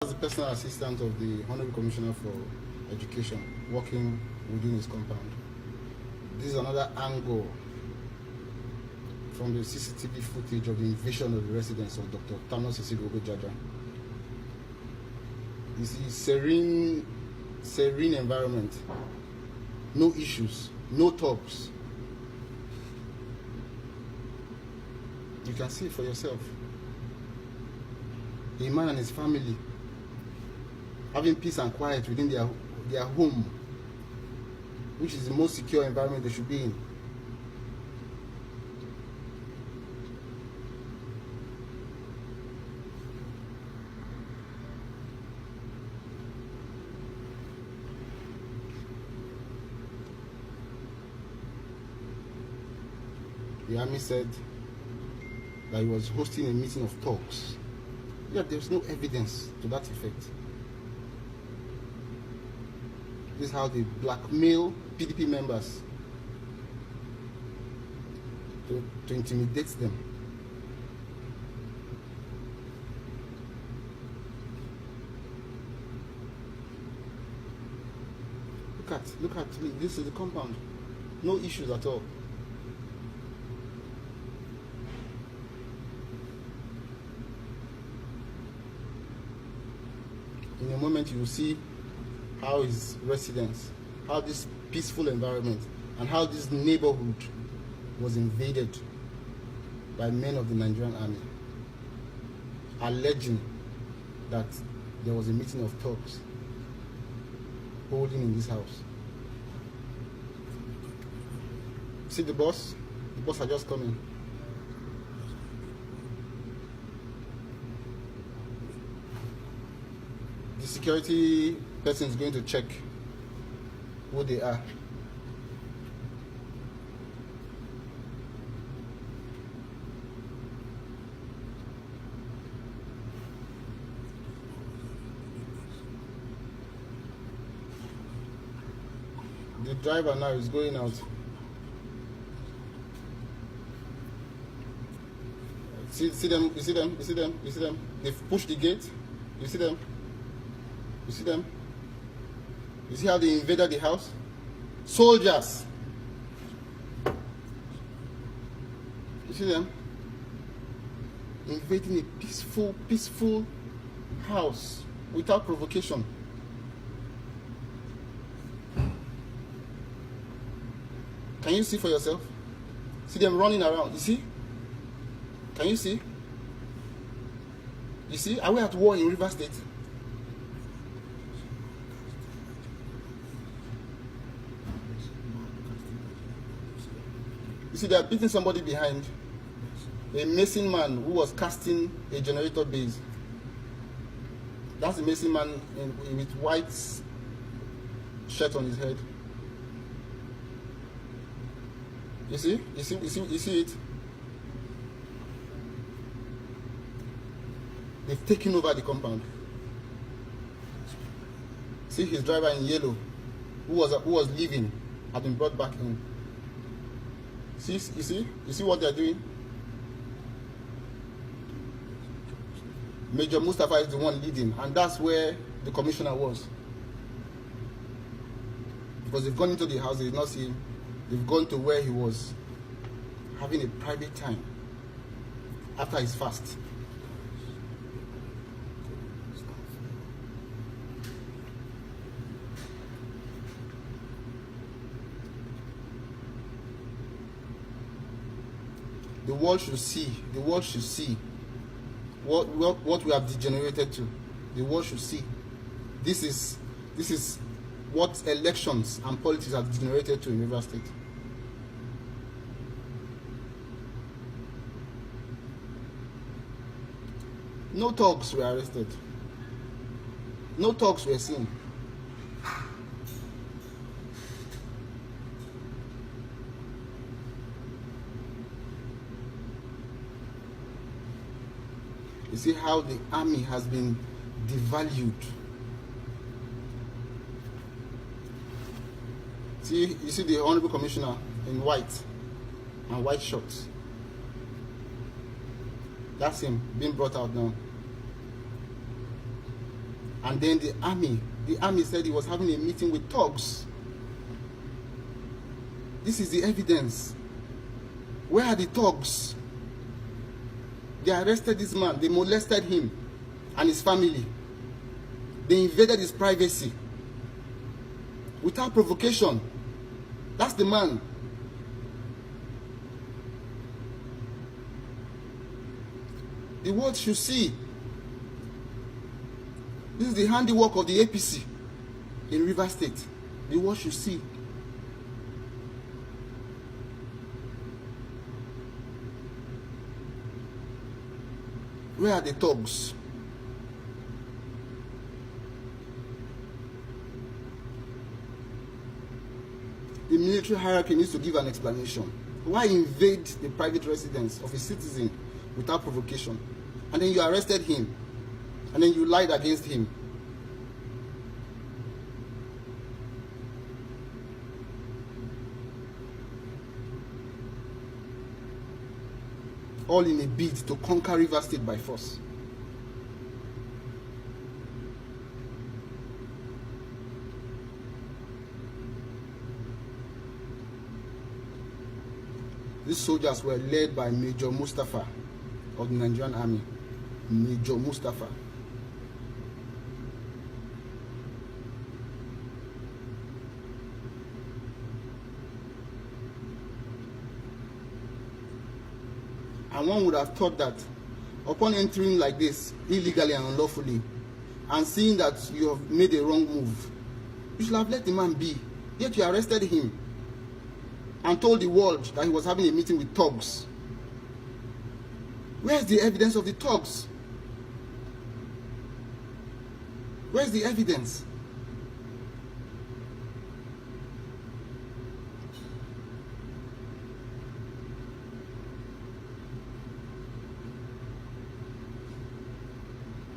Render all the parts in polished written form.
As the personal assistant of the Honorable Commissioner for Education, working within his compound. This is another angle from the CCTV footage of the invasion of the residence of Dr. Thanos Isigogo Jaja. You see, serene environment, no issues, no talks. You can see it for yourself. A man and his family having peace and quiet within their home, which is the most secure environment they should be in. The army said that he was hosting a meeting of talks. Yet there's no evidence to that effect. This is how they blackmail PDP members to intimidate them. Look at, this is the compound. No issues at all. In a moment you will see how his residence, how this peaceful environment, and how this neighborhood was invaded by men of the Nigerian army, alleging that there was a meeting of talks holding in this house. See the boss? The boss are just coming. The security person is going to check who they are. The driver now is going out. See them, you see them, you see them, you see them. They've pushed the gate. You see them? You see them? You see how they invaded the house? Soldiers. You see them? Invading a peaceful house without provocation. Can you see for yourself? See them running around. You see? Can you see? You see? Are we at war in River State? You see, they are beating somebody behind. A mason man who was casting a generator base. That's the mason man with white shirt on his head. You see? You see it? They've taken over the compound. See his driver in yellow, who was leaving, had been brought back in. See, you see what they're doing? Major Mustafa is the one leading, and that's where the commissioner was. Because they've gone into the house, they did not see him. They've gone to where he was having a private time after his fast. The world should see what we have degenerated to. The world should see. This is what elections and politics have degenerated to in River State. No thugs were arrested. No thugs were seen. You see how the army has been devalued. See, you see the Honorable Commissioner in white and white shorts. That's him being brought out now. And then the army said he was having a meeting with thugs. This is the evidence. Where are the thugs? They arrested this man. They molested him and his family. They invaded his privacy without provocation. That's the man. The world should see. This is the handiwork of the APC in Rivers State. The world should see. Where are the thugs? The military hierarchy needs to give an explanation. Why invade the private residence of a citizen without provocation? And then you arrested him. And then you lied against him. All in a bid to conquer Rivers State by force. These soldiers were led by Major Mustafa of the Nigerian Army. Major Mustafa. And one would have thought that upon entering like this, illegally and unlawfully, and seeing that you have made a wrong move, you should have let the man be. Yet you arrested him and told the world that he was having a meeting with thugs. Where's the evidence of the thugs? Where's the evidence?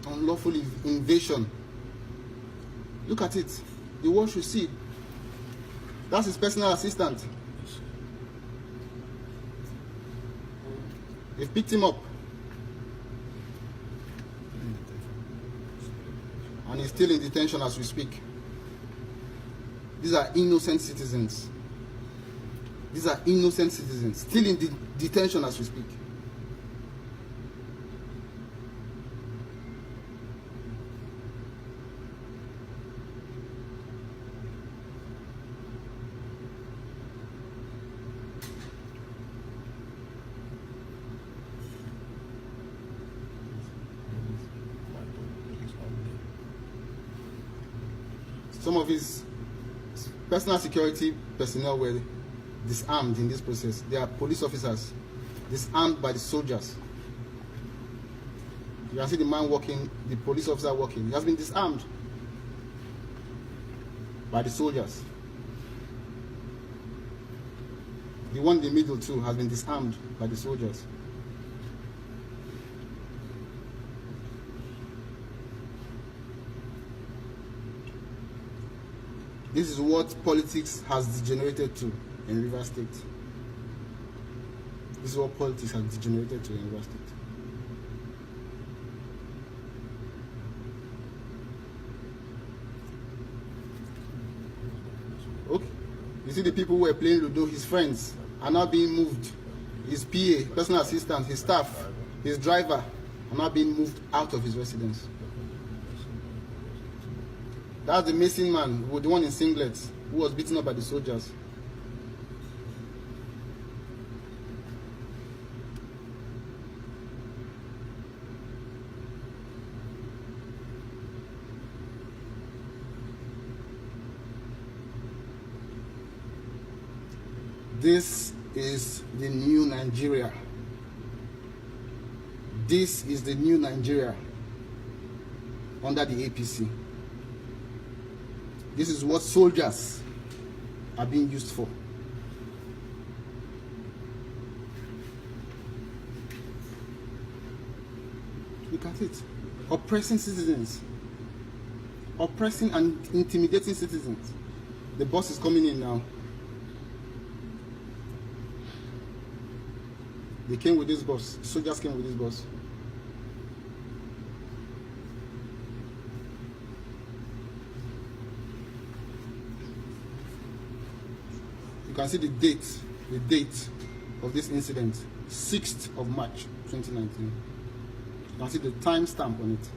Unlawful invasion. Look at it. The world should see. That's his personal assistant. They've picked him up. And he's still in detention as we speak. These are innocent citizens. These are innocent citizens. Still in detention as we speak. Some of his personal security personnel were disarmed in this process. They are police officers, disarmed by the soldiers. You can see the man walking, the police officer walking. He has been disarmed by the soldiers. The one in the middle too has been disarmed by the soldiers. This is what politics has degenerated to in Rivers State. This is what politics has degenerated to in Rivers State. Okay. You see the people who were playing Ludo, his friends, are now being moved. His PA, personal assistant, his staff, his driver, are now being moved out of his residence. That's the missing man, the one in singlets, who was beaten up by the soldiers. This is the new Nigeria. This is the new Nigeria under the APC. This is what soldiers are being used for. Look at it. Oppressing citizens. Oppressing and intimidating citizens. The boss is coming in now. They came with this bus. Soldiers came with this bus. can see the date of this incident, 6th of March 2019. You can see the time stamp on it.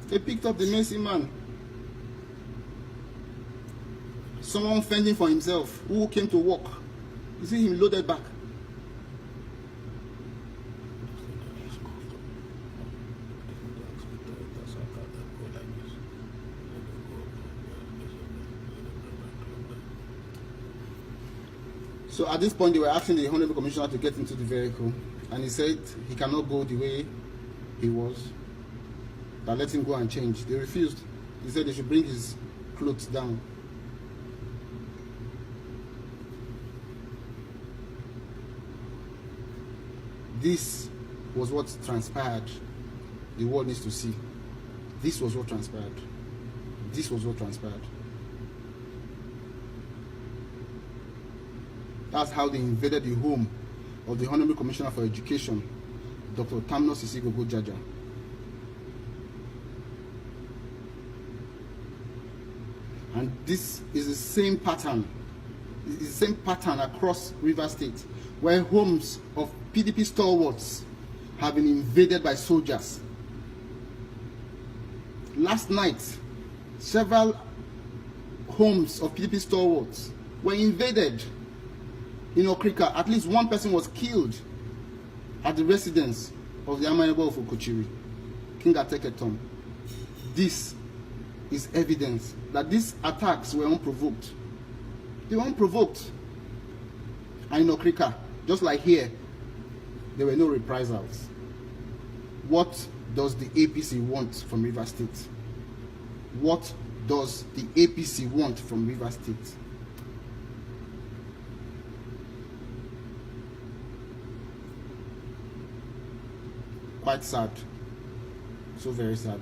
They picked up the missing man. Someone fending for himself who came to work. You see him loaded back. So at this point, they were asking the Honorable Commissioner to get into the vehicle, and he said he cannot go the way he was. That let him go and change. They refused. He said they should bring his clothes down. This was what transpired. The world needs to see. This was what transpired. This was what transpired. That's how they invaded the home of the Honorable Commissioner for Education, Dr. Tamnos Isigogo Jaja. And this is the same pattern. It's the same pattern across Rivers State, where homes of PDP stalwarts have been invaded by soldiers. Last night, several homes of PDP stalwarts were invaded in Okrika. At least one person was killed at the residence of the Amayabo of Okochiri, King Ateketom. This is evidence that these attacks were unprovoked. They were unprovoked. And in Okrika, just like here, there were no reprisals. What does the APC want from Rivers State? What does the APC want from Rivers State? Quite sad. So very sad.